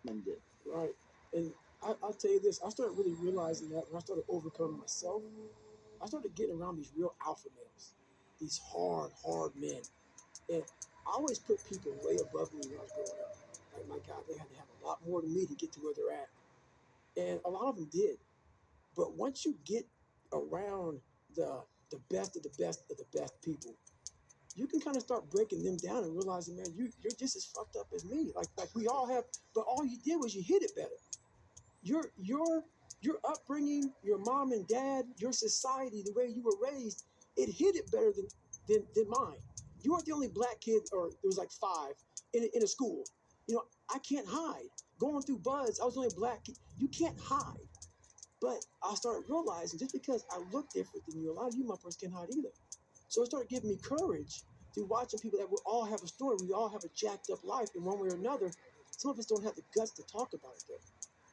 men did. Right. And I'll tell you this, I started really realizing that when I started overcoming myself, I started getting around these real alpha males, these hard men. And I always put people way above me when I was growing up. Like, my God, they had to have a lot more than me to get to where they're at. And a lot of them did. But once you get around the best of the best of the best people, you can kind of start breaking them down and realizing, man, you're just as fucked up as me. Like we all have, but all you did was you hit it better. Your upbringing, your mom and dad, your society, the way you were raised, it hit it better than mine. You weren't the only black kid, or there was like five in a school. You know, I can't hide. Going through buds, I was the only black kid. You can't hide. But I started realizing just because I look different than you, a lot of you motherfuckers can't hide either. So it started giving me courage to watching people that we all have a story. We all have a jacked up life in one way or another. Some of us don't have the guts to talk about it though.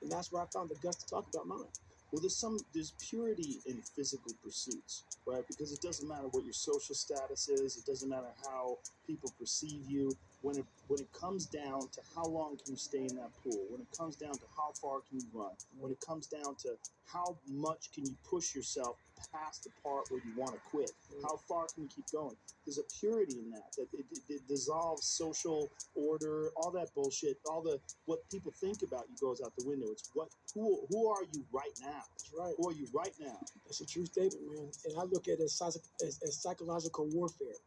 And that's where I found the guts to talk about mine. Well, there's purity in physical pursuits, right? Because it doesn't matter what your social status is. It doesn't matter how people perceive you. When it comes down to how long can you stay in that pool, when it comes down to how far can you run, when it comes down to how much can you push yourself past the part where you want to quit, how far can you keep going? There's a purity in that it dissolves social order, all that bullshit, all the what people think about you goes out the window. It's who are you right now? That's right. Who are you right now? That's a true statement, man. And I look at it as psychological warfare.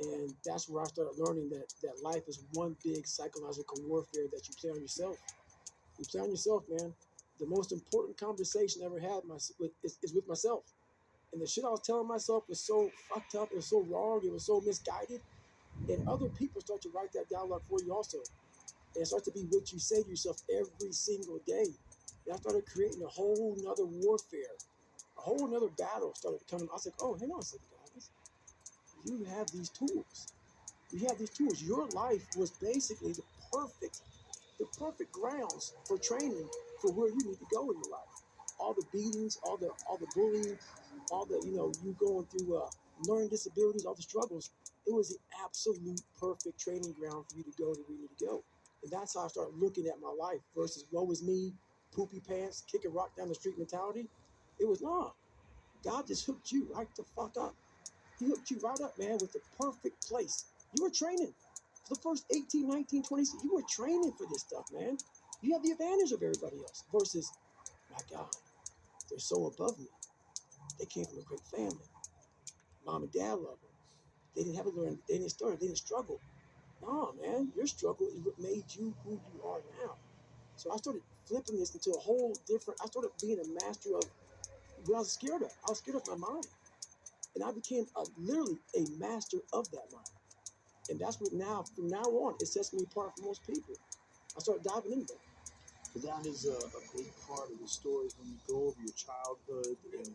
And that's where I started learning that life is one big psychological warfare that you play on yourself. You play on yourself, man. The most important conversation I ever had is with myself. And the shit I was telling myself was so fucked up, it was so wrong, it was so misguided. And other people start to write that dialogue for you also. And it starts to be what you say to yourself every single day. And I started creating a whole nother warfare, a whole nother battle started coming. I was like, oh, hang on a second, guys. You have these tools. You have these tools. Your life was basically the perfect grounds for training for where you need to go in your life. All the beatings, all the bullying, all the you going through learning disabilities, all the struggles. It was the absolute perfect training ground for you to go to where you need to go. And that's how I started looking at my life versus woe is me, poopy pants, kick a rock down the street mentality. It was nah. God just hooked you right the fuck up. He hooked you right up, man, with the perfect place. You were training. For the first 18, 19, 20, you were training for this stuff, man. You have the advantage of everybody else versus, my God, they're so above me. They came from a great family. Mom and dad love them. They didn't have to learn, they didn't start, they didn't struggle. No, man, your struggle is what made you who you are now. So I started flipping this into a whole different, I started being a master of what I was scared of. I was scared of my mind. And I became literally a master of that mind. And that's what now, from now on, it sets me apart from most people. I started diving into that. But that is a big part of the story when you go over your childhood and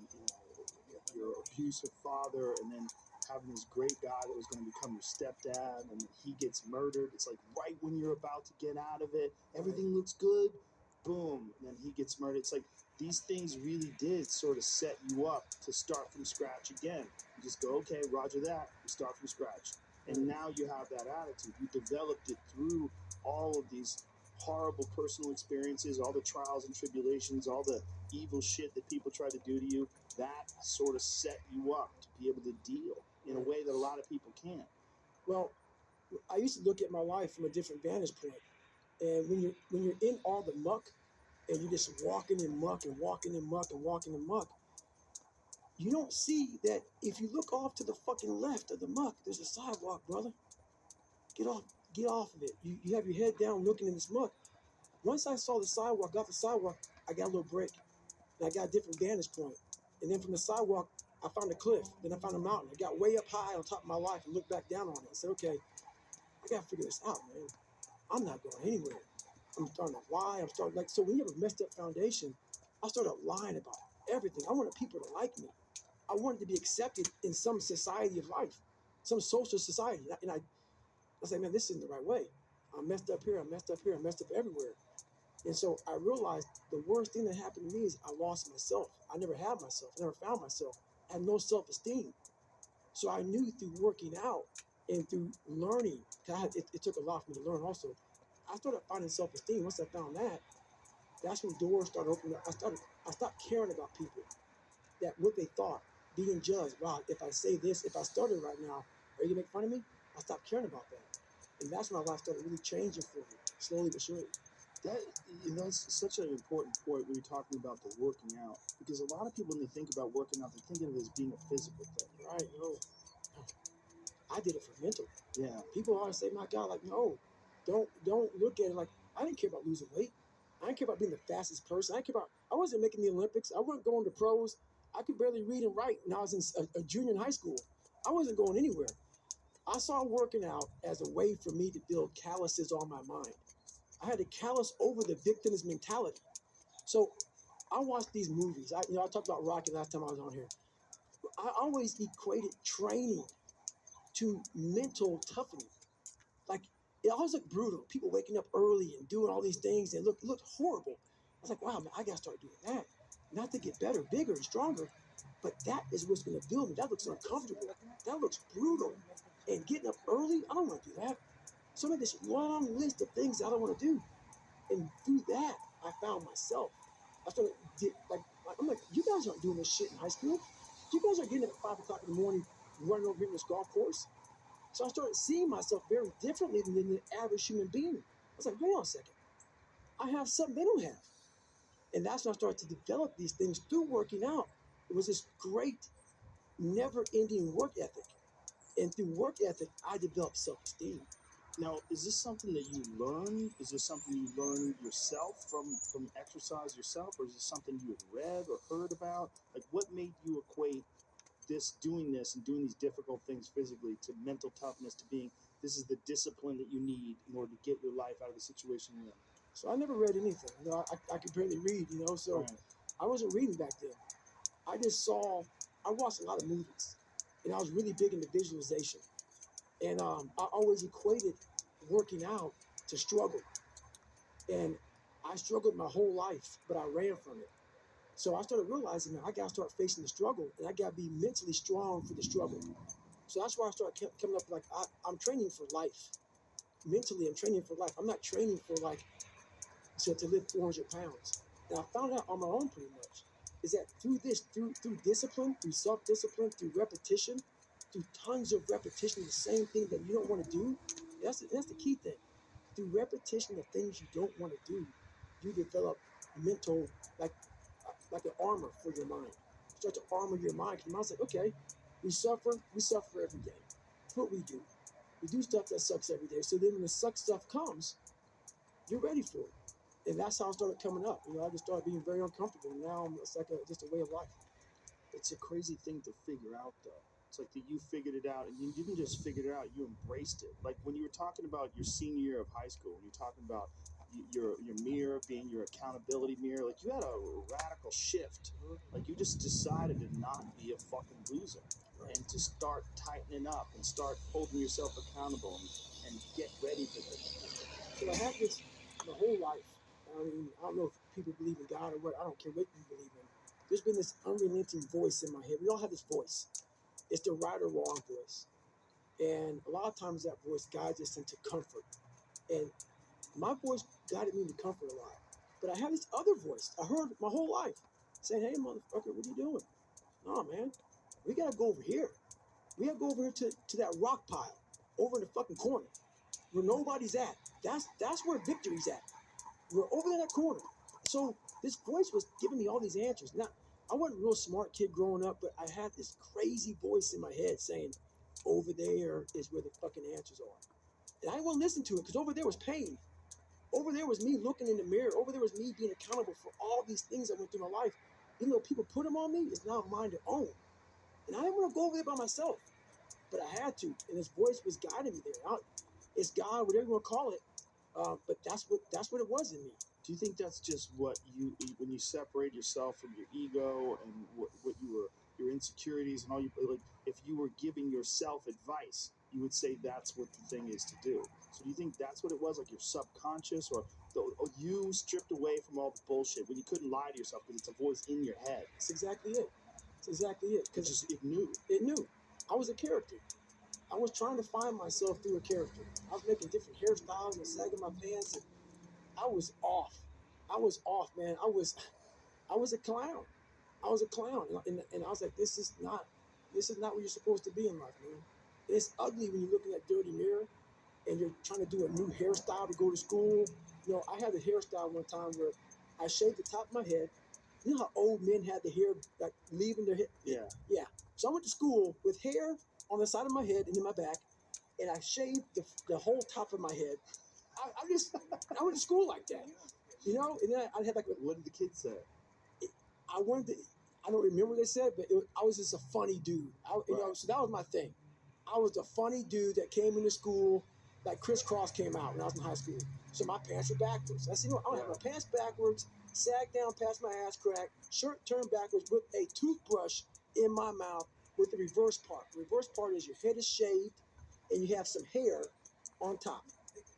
your abusive father, and then having this great guy that was going to become your stepdad, and then he gets murdered. It's like right when you're about to get out of it, everything looks good, boom, and then he gets murdered. It's like these things really did sort of set you up to start from scratch again. You just go, okay, Roger that, you start from scratch. And now you have that attitude. You developed it through all of these horrible personal experiences, all the trials and tribulations, all the evil shit that people try to do to you. That sort of set you up to be able to deal in a way that a lot of people can't. Well, I used to look at my life from a different vantage point. And when you're in all the muck and you're just walking in muck and walking in muck and walking in muck, you don't see that if you look off to the fucking left of the muck, there's a sidewalk, brother. Get off of it. You have your head down looking in this muck. Once I saw the sidewalk, got the sidewalk, I got a little break. And I got a different vantage point. And then from the sidewalk, I found a cliff. Then I found a mountain. I got way up high on top of my life and looked back down on it and said, okay, I got to figure this out, man. I'm not going anywhere. I'm starting to lie. I'm starting like, so when you have a messed up foundation, I started lying about everything. I wanted people to like me. I wanted to be accepted in some society of life, some social society. And I said, man, this isn't the right way. I'm messed up here. I'm messed up here. I'm messed up everywhere. And so I realized the worst thing that happened to me is I lost myself. I never had myself. I never found myself. I had no self-esteem. So I knew through working out and through learning, it took a lot for me to learn also, I started finding self-esteem. Once I found that, that's when doors started opening up. I stopped caring about people, that what they thought, being judged. Wow, if I say this, if I started right now, are you gonna make fun of me? I stopped caring about that. And that's when my life started really changing for me, slowly but surely. That that's such an important point when you're talking about the working out, because a lot of people when they think about working out, they think of it as being a physical thing. Right? No, I did it for mental. Yeah. People always say, "My God, like no, don't look at it like I didn't care about losing weight. I didn't care about being the fastest person. I didn't care about. I wasn't making the Olympics. I wasn't going to pros. I could barely read and write when I was in a junior in high school. I wasn't going anywhere. I saw working out as a way for me to build calluses on my mind. I had to callous over the victim's mentality. So I watched these movies. I talked about Rocky last time I was on here. I always equated training to mental toughening. Like it always looked brutal. People waking up early and doing all these things and looked horrible. I was like, wow, man, I gotta start doing that. Not to get better, bigger, and stronger, but that is what's gonna build me. That looks uncomfortable. That looks brutal. And getting up early, I don't want to do that. So I made this long list of things I don't want to do. And through that, I found myself. I started I'm like, you guys aren't doing this shit in high school. You guys are getting up at 5 o'clock in the morning, running over here in this golf course. So I started seeing myself very differently than the average human being. I was like, hold on a second. I have something they don't have. And that's when I started to develop these things through working out. It was this great, never-ending work ethic. And through work ethic, I developed self-esteem. Now, is this something that you learned? Is this something you learned yourself from exercise yourself, or is this something you had read or heard about? Like, what made you equate doing this and doing these difficult things physically to mental toughness, to being this is the discipline that you need in order to get your life out of the situation you're in? So I never read anything. I could barely read, so Right. I wasn't reading back then. I watched a lot of movies, and I was really big into visualization. And I always equated working out to struggle. And I struggled my whole life, but I ran from it. So I started realizing that I got to start facing the struggle, and I got to be mentally strong for the struggle. So that's why I started coming up like I'm training for life. Mentally, I'm training for life. I'm not training for like to lift 400 pounds. And I found out on my own pretty much is that through discipline, through self-discipline, through repetition, through tons of repetition of the same thing that you don't want to do, that's the key thing. Through repetition of things you don't want to do, you develop mental, like an armor for your mind. You start to armor your mind. Your mind's like, okay, we suffer every day. That's what we do. We do stuff that sucks every day. So then when the suck stuff comes, you're ready for it. And that's how I started coming up. I just started being very uncomfortable. And now it's like just a way of life. It's a crazy thing to figure out, though. It's like that you figured it out, and you didn't just figure it out; you embraced it. Like when you were talking about your senior year of high school, when you're talking about your mirror being your accountability mirror, like you had a radical shift. Like you just decided to not be a fucking loser, Right. and to start tightening up and start holding yourself accountable and get ready for this. So I had this my whole life. I mean, I don't know if people believe in God or what. I don't care what you believe in. There's been this unrelenting voice in my head. We all have this voice. It's the right or wrong voice. And a lot of times that voice guides us into comfort. And my voice guided me to comfort a lot. But I had this other voice I heard my whole life saying, hey, motherfucker, what are you doing? No, man, we got to go over here. We got to go over here to that rock pile over in the fucking corner where nobody's at. That's where victory's at. We're over in that corner. So this voice was giving me all these answers. Now, I wasn't a real smart kid growing up, but I had this crazy voice in my head saying, over there is where the fucking answers are. And I didn't want to listen to it because over there was pain. Over there was me looking in the mirror. Over there was me being accountable for all these things that went through my life. Even though people put them on me, it's now mine to own. And I didn't want to go over there by myself, but I had to. And his voice was guiding me there. It's God, whatever you want to call it. But that's what it was in me. Do you think that's just what when you separate yourself from your ego and what you were, your insecurities and all you, like, if you were giving yourself advice, you would say that's what the thing is to do. So do you think that's what it was, like your subconscious, or you stripped away from all the bullshit when you couldn't lie to yourself because it's a voice in your head? That's exactly it. It's exactly it. Because it knew. It knew. I was a character. I was trying to find myself through a character. I was making different hairstyles and sagging my pants, and I was off. I was off, man. I was a clown. I was a clown, and I was like, this is not where you're supposed to be in life, man. It's ugly when you're looking at dirty mirror and you're trying to do a new hairstyle to go to school. You know, I had a hairstyle one time where I shaved the top of my head. You know how old men had the hair like leaving their head? Yeah. Yeah. So I went to school with hair on the side of my head and in my back, and I shaved the whole top of my head. I went to school like that, you know. And then I had like What did the kids say? I wanted to. I don't remember what they said, but I was just a funny dude. You know, so that was my thing. I was the funny dude that came into school, like Crisscross came out when I was in high school. So my pants were backwards. I said, you know, I'm gonna have my pants backwards, sag down past my ass crack, shirt turned backwards with a toothbrush in my mouth with the reverse part. The reverse part is your head is shaved and you have some hair on top.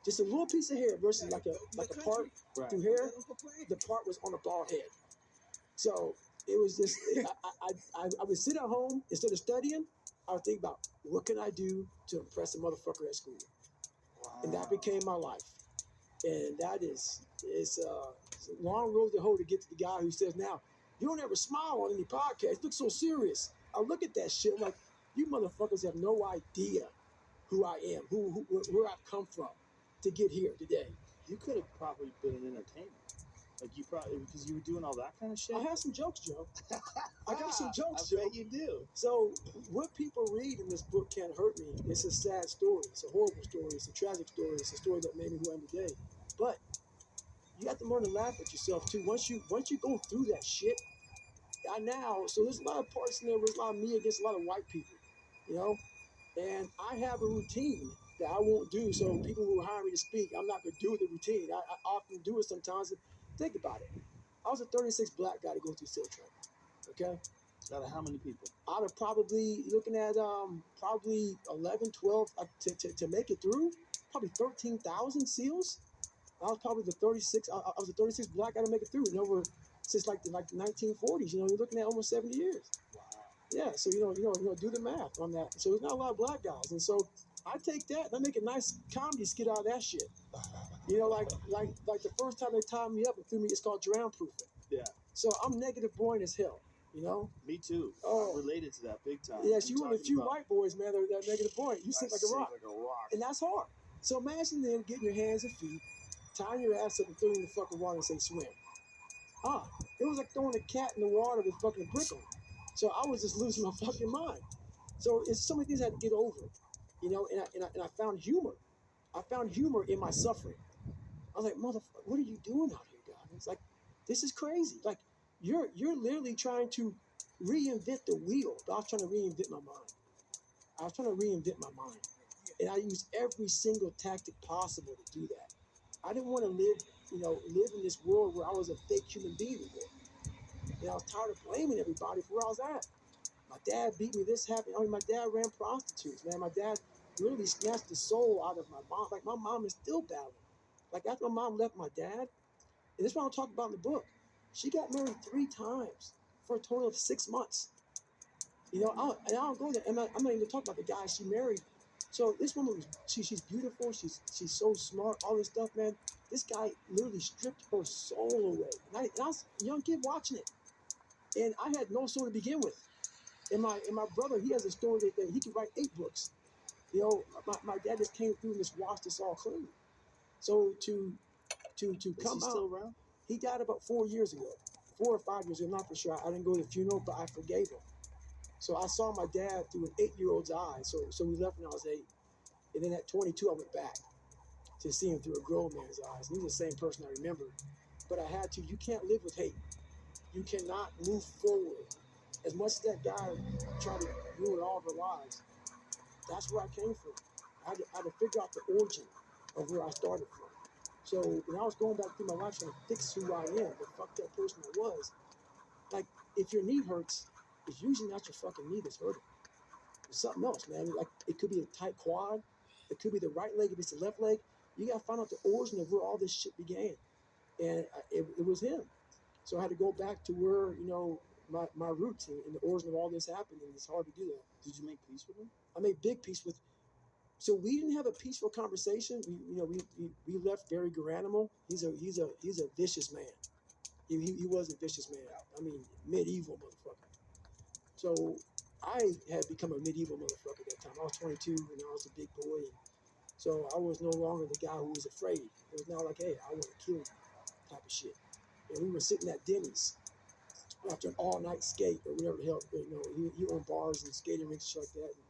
Just a little piece of hair versus like a part through hair. The part was on a bald head. So it was just, I would sit at home instead of studying. I would think about what can I do to impress a motherfucker at school, and that became my life. And that it's a long road to hoe to get to the guy who says, now you don't ever smile on any podcast. You look so serious. I look at that shit like you motherfuckers have no idea who I am, where I've come from to get here today. You could have probably been an entertainer. Like you probably, because you were doing all that kind of shit. I have some jokes, Joe. I got some jokes, I Joe. bet you do. So what people read in this book can't hurt me. It's a sad story. It's a horrible story. It's a tragic story. It's a story that made me who I am today. But you have to learn to laugh at yourself too. Once you go through that shit, so there's a lot of parts in there where there's a lot of me against a lot of white people, you know? And I have a routine that I won't do. So people who hire me to speak, I'm not gonna do the routine. I often do it sometimes. And think about it. I was a 36 black guy to go through SEAL training. Okay? Out of how many people? Out of probably looking at probably 11, 12 to make it through, probably 13,000 SEALs. I was probably the 36. I was the 36 black guy to make it through, and over since like the 1940s. You know, you're looking at almost 70 years. Wow. Yeah, so you know, do the math on that. So there's not a lot of black guys, and so I take that and I make a nice comedy skit out of that shit. You know, like the first time they tied me up and threw me, it's called drown proofing. Yeah. So I'm negative born as hell. You know? Me too. Oh. I'm related to that big time. Yes, you and a few white boys, man, that are negative born. You sit like a rock. Like And that's hard. So imagine them getting your hands and feet, tying your ass up and throwing you in the fucking water and say swim. It was like throwing a cat in the water with fucking a brick on it. So I was just losing my fucking mind. So it's so many things I had to get over, you know, and I found humor. I found humor in my suffering. I was like, motherfucker, what are you doing out here, God? It's like, this is crazy. Like, you're literally trying to reinvent the wheel. But I was trying to reinvent my mind. And I used every single tactic possible to do that. I didn't want to live in this world where I was a fake human being anymore. And I was tired of blaming everybody for where I was at. My dad beat me, this happened. I mean, my dad ran prostitutes, man. My dad literally snatched the soul out of my mom. Like, my mom is still battling. Like, after my mom left my dad, and this is what I'll talk about in the book, she got married 3 times for a total of 6 months. You know, I don't go there. I'm not even talking about the guy she married. So this woman, she's beautiful. She's so smart. All this stuff, man. This guy literally stripped her soul away. And I was a young kid watching it, and I had no soul to begin with. And my brother, he has a story that he could write 8 books. You know, my dad just came through and just washed us all clean. So to come Is he out, still around? he died about 4 years ago, 4 or 5 years ago, I'm not for sure. I didn't go to the funeral, but I forgave him. So I saw my dad through an 8-year-old's eyes. So we left when I was 8. And then at 22, I went back to see him through a grown man's eyes. And he was the same person I remember. But I had to. You can't live with hate. You cannot move forward. As much as that guy tried to ruin all of our lives, that's where I came from. I had to figure out the origin of where I started from. So when I was going back through my life trying to fix who I am, the fucked up person I was, like, if your knee hurts, it's usually not your fucking knee that's hurting. It's something else, man. Like, it could be a tight quad. It could be the right leg if it's the left leg. You got to find out the origin of where all this shit began. And it was him. So I had to go back to where, you know, my roots and the origin of all this happened. And it's hard to do that. Did you make peace with him? I made big peace with So we didn't have a peaceful conversation. We left Gary Garanimal. He's a vicious man. He was a vicious man. I mean, medieval motherfucker. So I had become a medieval motherfucker at that time. I was 22 and I was a big boy. And so I was no longer the guy who was afraid. It was now like, hey, I want to kill you type of shit. And we were sitting at Denny's after an all-night skate or whatever the hell, he owned bars and skating rinks and shit like that. And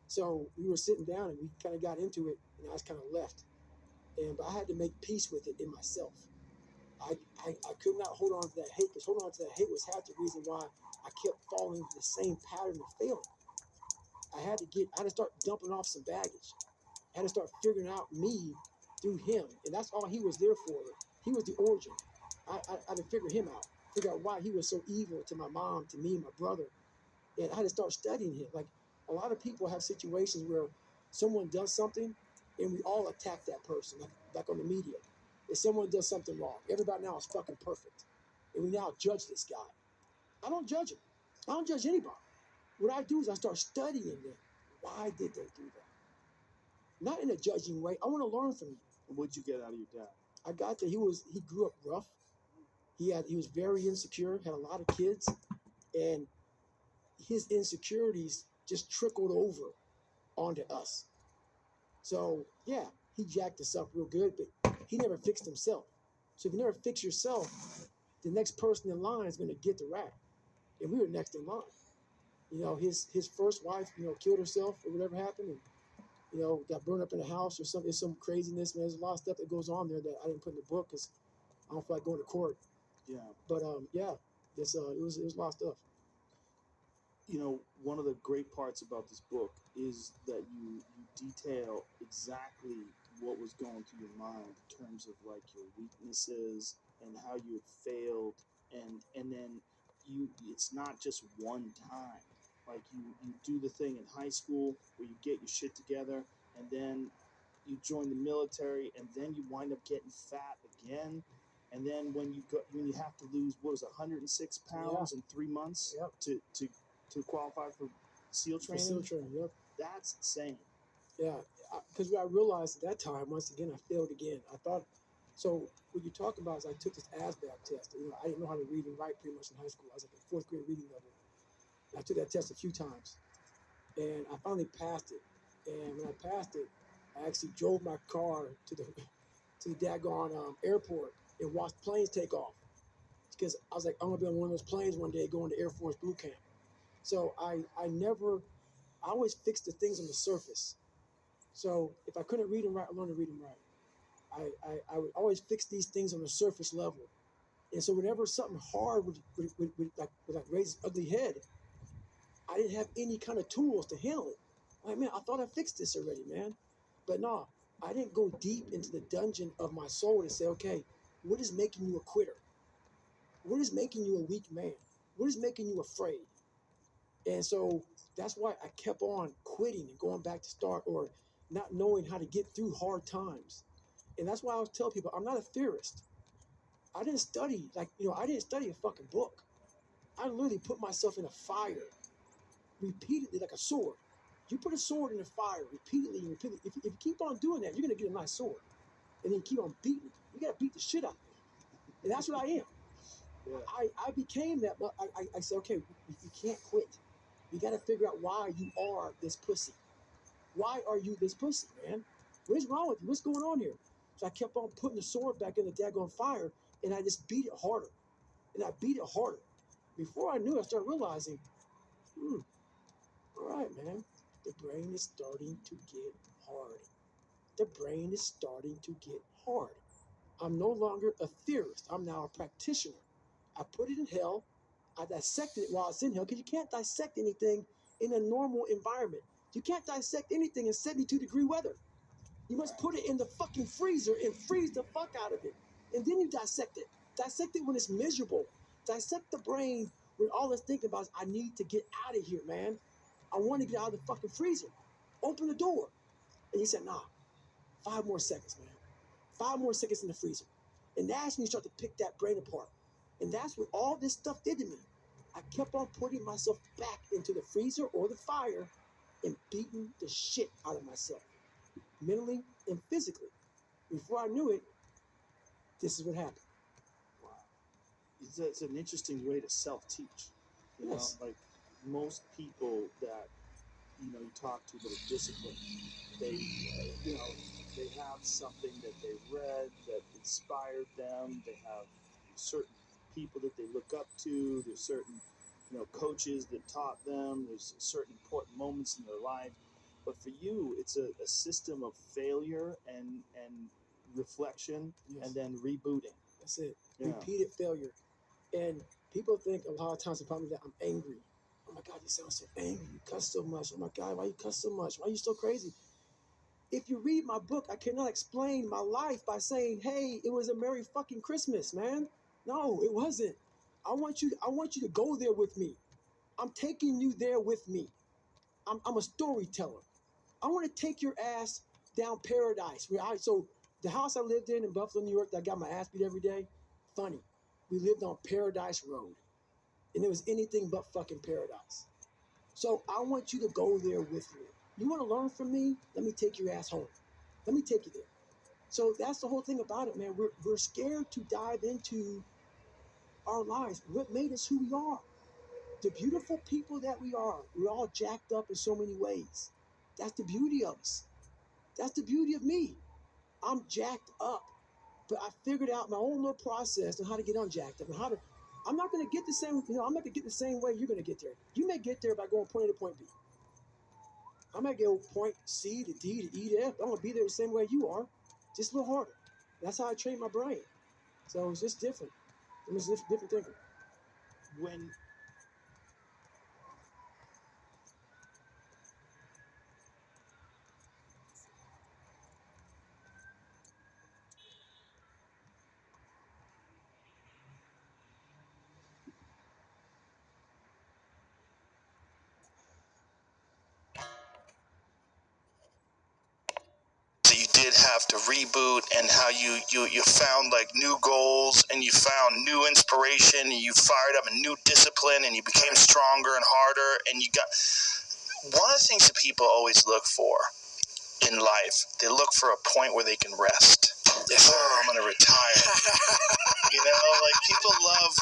so we were sitting down and we kind of got into it, and I just kind of left. But I had to make peace with it in myself. I could not hold on to that hate, because holding on to that hate was half the reason why I kept falling into the same pattern of failing. I had to start dumping off some baggage. I had to start figuring out me through him, and that's all he was there for. He was the origin. I had to figure him out, figure out why he was so evil to my mom, to me, my brother, and I had to start studying him. Like, a lot of people have situations where someone does something, and we all attack that person, like on the media. If someone does something wrong, everybody now is fucking perfect, and we now judge this guy. I don't judge him. I don't judge anybody. What I do is I start studying them. Why did they do that? Not in a judging way. I want to learn from you. What'd you get out of your dad? I got that he grew up rough. He was very insecure, had a lot of kids, and his insecurities just trickled over onto us. So yeah, he jacked us up real good, but he never fixed himself. So if you never fix yourself, the next person in line is going to get the rat, and we were next in line. His first wife, killed herself or whatever happened, and got burned up in a house or something. There's some craziness, man. There's a lot of stuff that goes on there that I didn't put in the book because I don't feel like going to court. Yeah. But yeah, it was a lot of stuff. One of the great parts about this book is that you detail exactly what was going through your mind in terms of like your weaknesses and how you had failed, and then it's not just one time. Like you do the thing in high school where you get your shit together, and then you join the military, and then you wind up getting fat again. And then when you have to lose, what was it, 106 pounds in 3 months Yep. to qualify for SEAL training? For SEAL training, yep. That's insane. Yeah, because what I realized at that time, once again, I failed again. I thought, so what you talk about is I took this ASVAB test. I didn't know how to read and write pretty much in high school. I was like in fourth grade reading level. I took that test a few times, and I finally passed it. And when I passed it, I actually drove my car to the daggone airport and watched planes take off, because I was like, I'm gonna be on one of those planes one day going to Air Force boot camp. So I always fixed the things on the surface. So if I couldn't read and write, I learned to read and write. I would always fix these things on the surface level. And so whenever something hard would raise its ugly head, I didn't have any kind of tools to handle it. Like, man, I thought I fixed this already, man. But no, I didn't go deep into the dungeon of my soul and say, okay, what is making you a quitter? What is making you a weak man? What is making you afraid? And so that's why I kept on quitting and going back to start, or not knowing how to get through hard times. And that's why I always tell people, I'm not a theorist. I didn't study, I didn't study a fucking book. I literally put myself in a fire repeatedly like a sword. You put a sword in the fire repeatedly and repeatedly. If you keep on doing that, you're going to get a nice sword. And then you keep on beating it. You got to beat the shit out of it. And that's what I am. Yeah. I became that. I said, okay, you can't quit. You got to figure out why you are this pussy. Why are you this pussy, man? What is wrong with you? What's going on here? So I kept on putting the sword back in the daggone fire, and I just beat it harder. And I beat it harder. Before I knew it, I started realizing, all right, man, the brain is starting to get hard. The brain is starting to get hard. I'm no longer a theorist. I'm now a practitioner. I put it in hell. I dissected it while it's in hell, because you can't dissect anything in a normal environment. You can't dissect anything in 72-degree weather. You must put it in the fucking freezer and freeze the fuck out of it. And then you dissect it. Dissect it when it's miserable. Dissect the brain when all it's thinking about is, I need to get out of here, man. I want to get out of the fucking freezer. Open the door. And he said, nah, 5 more seconds, man. 5 more seconds in the freezer. And that's when you start to pick that brain apart. And that's what all this stuff did to me. I kept on putting myself back into the freezer or the fire and beating the shit out of myself. mentally and physically. Before I knew it, this is what happened. Wow. It's an interesting way to self-teach. You Yes. know, like most people that you talk to that are disciplined, they they have something that they read that inspired them. They have certain people that they look up to. There's certain coaches that taught them. There's certain important moments in their life. But for you, it's a system of failure and reflection, Yes. and then rebooting. That's it. Yeah. Repeated failure. And people think a lot of times about me that I'm angry. Oh my God, you sound so angry. You cuss so much. Oh my God, why you cuss so much? Why are you so crazy? If you read my book, I cannot explain my life by saying, hey, it was a Merry fucking Christmas, man. No, it wasn't. I want you to go there with me. I'm taking you there with me. I'm a storyteller. I want to take your ass down paradise. So the house I lived in Buffalo, New York, that I got my ass beat every day, funny. We lived on Paradise Road. And it was anything but fucking paradise. So I want you to go there with me. You want to learn from me? Let me take your ass home. Let me take you there. So that's the whole thing about it, man. We're scared to dive into our lives. What made us who we are? The beautiful people that we are. We're all jacked up in so many ways. That's the beauty of us. That's the beauty of me. I'm jacked up. But I figured out my own little process on how to get unjacked up and how to. I'm not going to get the same, I'm not going to get the same way you're going to get there. You may get there by going point A to point B. I might go point C to D to E to F. I'm going to be there the same way you are, just a little harder. That's how I train my brain. So it's just different. It's just different thinking. When that you did have to reboot, and how you found like new goals, and you found new inspiration, and you fired up a new discipline, and you became stronger and harder, and you got one of the things that people always look for in life. They look for a point where they can rest. Yes, oh, I'm gonna retire. Like people love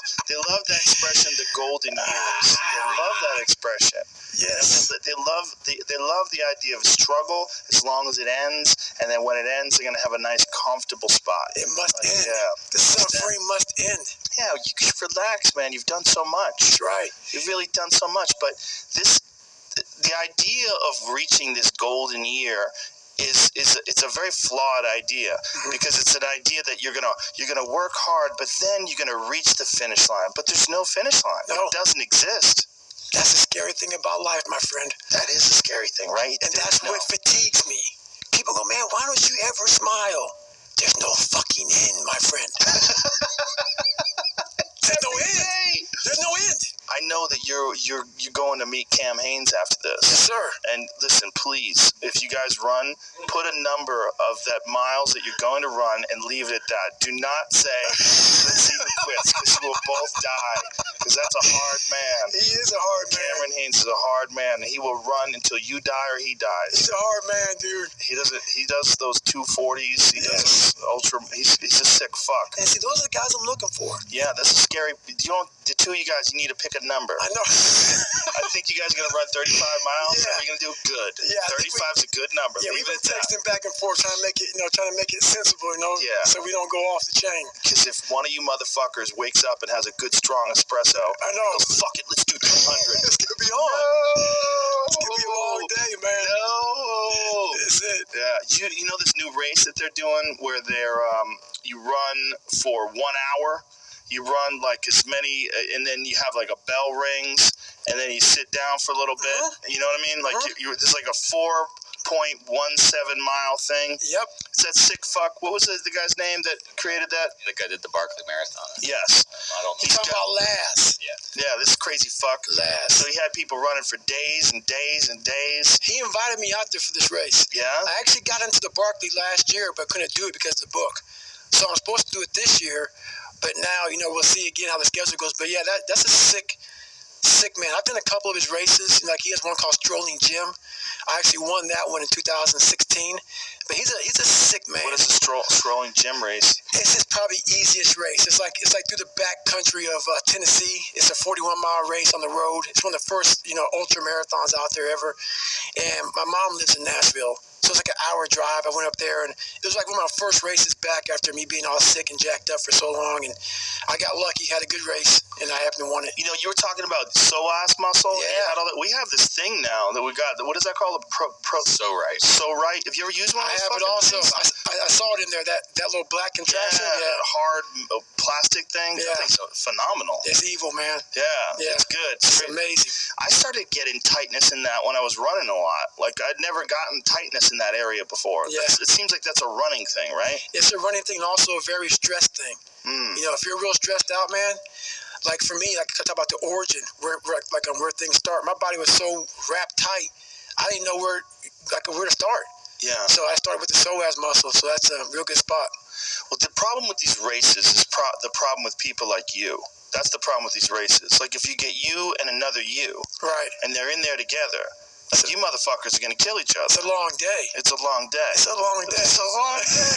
that expression, the golden years. They love that expression. Yes. They love the idea of struggle as long as it ends, and then when it ends, they're gonna have a nice, comfortable spot. It must end. Yeah. The suffering must end. Yeah, you should relax, man. You've done so much. Right. You've really done so much, but the idea of reaching this golden year it's a very flawed idea, because it's an idea that you're gonna work hard, but then you're gonna reach the finish line. But there's no finish line. No. It doesn't exist. That's the scary thing about life, my friend. That is a scary thing, right? And that's what fatigues me. People go, man, why don't you ever smile? There's no fucking end, my friend. There's no end. There's no end. I know that you're going to meet Cam Haynes after this. Yes, sir. And listen, please, if you guys run, put a number of that miles that you're going to run and leave it at that. Do not say, let's even quit, because you will both die. Because that's a hard man. He is a hard man. Cameron Haynes is a hard man. He will run until you die or he dies. He's a hard man, dude. He does those 240s. He does ultra. He's a sick fuck. And see, those are the guys I'm looking for. Yeah, that's a scary. The two of you guys, you need to pick a number. I know. I think you guys are going to run 35 miles. Yeah. We're going to do good. Yeah, 35 is a good number. Yeah, we've been texting back and forth trying to make it sensible, Yeah. So we don't go off the chain. Because if one of you motherfuckers wakes up and has a good, strong espresso, I know. Goes, fuck it, let's do 200. It's going to be on. No. It's going to be a long day, man. No. That's it. Yeah. You know this new race that they're doing where you run for 1 hour? You run like as many, and then you have like a bell rings, and then you sit down for a little bit. You know what I mean? Like there's like a 4.17 mile thing. Yep. It's that sick fuck. What was the guy's name that created that? The guy did the Barkley Marathon. Yes. I don't know. He's talking about Laz. Yeah. Yeah, this crazy fuck. Laz. So he had people running for days and days and days. He invited me out there for this race. Yeah. I actually got into the Barkley last year, but couldn't do it because of the book. So I'm supposed to do it this year. But now, we'll see again how the schedule goes. But yeah, that's a sick Sick man. I've done a couple of his races. Like he has one called Strolling Jim. I actually won that one in 2016. But he's a sick man. What is a Strolling Jim race? It's his probably easiest race. It's like through the back country of Tennessee. It's a 41-mile race on the road. It's one of the first ultra marathons out there ever. And my mom lives in Nashville. So it's like an hour drive. I went up there, and it was like one of my first races back after me being all sick and jacked up for so long. And I got lucky, had a good race, and I happened to win it. You were talking about psoas muscle. Yeah. We have this thing now that we got. What is that called? So right. So right. Have you ever used one? I have it also. I saw it in there. That little black contraption. Yeah. That hard plastic thing. Yeah. That thing's phenomenal. It's evil, man. Yeah. It's good. It's amazing. I started getting tightness in that when I was running a lot. Like I'd never gotten tightness in that area before. Yeah. It seems like that's a running thing, right? It's a running thing, and also a very stressed thing. If you're real stressed out, man. Like for me, like I talk about the origin, where things start. My body was so wrapped tight, I didn't know where to start. Yeah. So I started with the psoas muscle. So that's a real good spot. Well, the problem with these races is the problem with people like you. That's the problem with these races. Like if you get you and another you, right, and they're in there together, like you motherfuckers are gonna kill each other. It's a long day. It's a long day. It's a long day. It's a long day.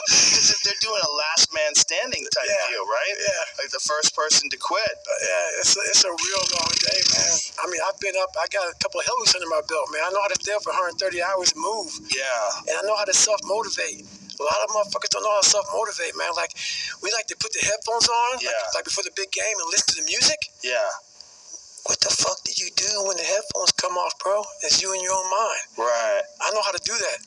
Because if they're doing a last man standing type deal, right? Yeah. Like the first person to quit. Yeah, it's a real long day, man. I mean, I've been up. I got a couple of hell weeks under my belt, man. I know how to stay up for 130 hours and move. Yeah. And I know how to self-motivate. A lot of motherfuckers don't know how to self-motivate, man. Like, we like to put the headphones on, like before the big game, and listen to the music. Yeah. What the fuck did you do when the headphones come off, bro? It's you in your own mind. Right. I know how to do that.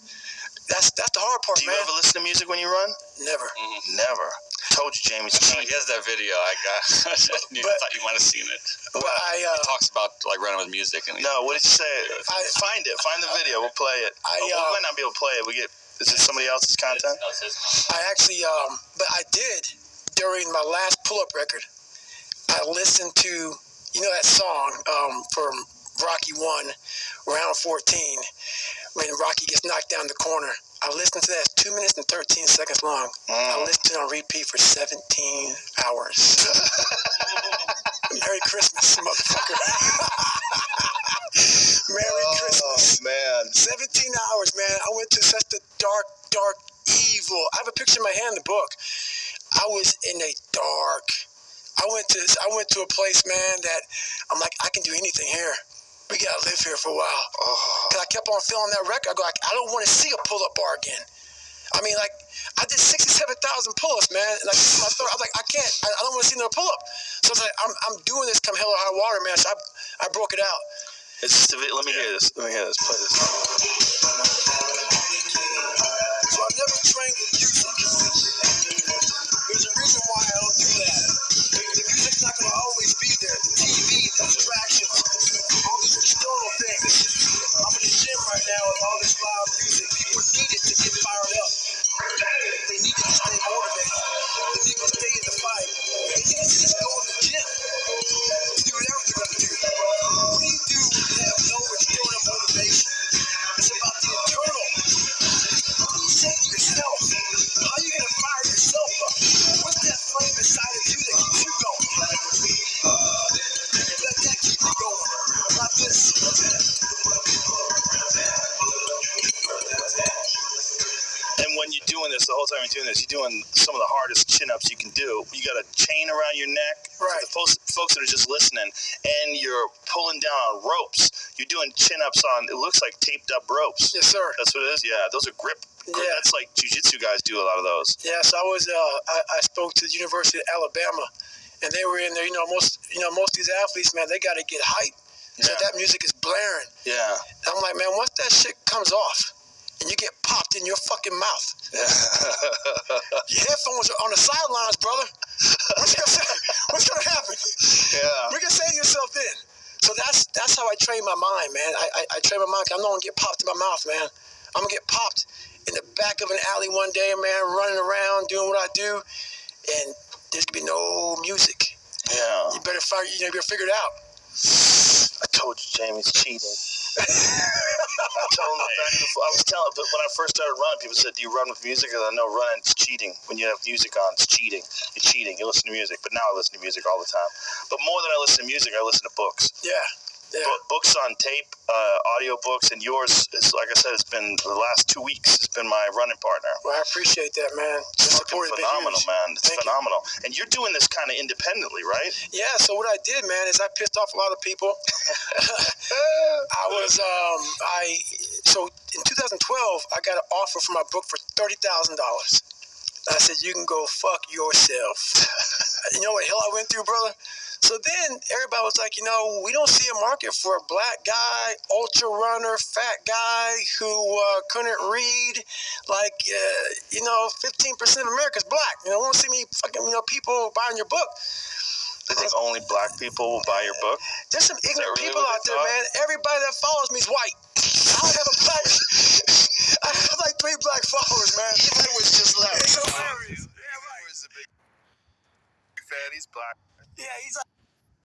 That's the hard part, man. Do you ever listen to music when you run? Never. Never. Told you, Jamie's cheating. He has that video I got. I thought you might have seen it. But He talks about like running with music. And no, what did you say? Find it. Find the video. We'll play it. We might not be able to play it. Is it somebody else's content? No, it's his. I actually, but I did during my last pull-up record. I listened to, that song from Rocky 1, round 14, when Rocky gets knocked down the corner. I listened to that. It's 2 minutes and 13 seconds long. I listened to it on repeat for 17 hours. Merry Christmas, motherfucker. Merry Christmas. Oh, man. 17 hours, man. I went to such the dark evil. I have a picture in my hand in the book. I was in a dark. I went to a place, man, that I'm like, I can do anything here. We gotta live here for a while. Cause I kept on feeling that record. I go, I don't want to see a pull-up bar again. I mean, like, I did 67,000 pull-ups, man. And like, my throat, I was like, I can't. I don't want to see another pull-up. So it's like, I'm doing this come hell or high water, man. So I broke it out. It's just let me hear this. Play this. So I never trained with music. There's a reason why I don't do that. The music's not gonna always be there. The TV, the distractions, all these external things. I'm in the gym right now with all this loud music. People need it to get fired up. They need it to stay motivated. They need to stay in the fight. They need to just go to the gym. Do whatever they're gonna do. What do you do when you have no external motivation? It's about the internal. Say to yourself, how are you gonna fire yourself up? What's that flame inside of you that keeps you going? Let that keep you going. Not this. And when you're doing this, the whole time you're doing this, you're doing some of the hardest chin-ups you can do. You got a chain around your neck. Right. For the folks that are just listening, and you're pulling down on ropes. You're doing chin-ups on, it looks like taped-up ropes. Yes, sir. That's what it is? Yeah, those are grip. Yeah. That's like jiu-jitsu guys do a lot of those. Yes, I was. I spoke to the University of Alabama, and they were in there. Most of these athletes, man, they got to get hype. So that music is blaring. Yeah. I'm like, man, once that shit comes off, and you get popped in your fucking mouth, your headphones are on the sidelines, brother. What's gonna happen? Yeah. We're gonna save yourself in. So that's how I train my mind, man. I train my mind. 'Cause I'm not gonna get popped in my mouth, man. I'm gonna get popped in the back of an alley one day, man, running around doing what I do, and there's gonna be no music. Yeah. You better figure it out. I told you, Jamie's cheating. I told them back before, I was telling, but when I first started running, people said, "Do you run with music?" And I know running's cheating. When you have music on, it's cheating. You're cheating. You listen to music, but now I listen to music all the time. But more than I listen to music, I listen to books. Yeah. Books on tape, audio books, and yours is, like I said, it's been the last 2 weeks. It's been my running partner. Well, I appreciate that, man. It's fucking phenomenal, man. It's phenomenal. And you're doing this kind of independently, right? Yeah. So what I did, man, is I pissed off a lot of people. So in 2012, I got an offer for my book for $30,000. I said, you can go fuck yourself. You know what hell I went through, brother? So then everybody was like, we don't see a market for a black guy, ultra runner, fat guy who couldn't read. 15% of America's black. We don't see me fucking, people buying your book. I think only black people will buy your book. There's some ignorant people out there, man. Everybody that follows me is white. I don't have a black. I have like 3 black followers, man. It was just left. It's hilarious. Yeah, right. He's a big fan. He's black. Yeah, he's like.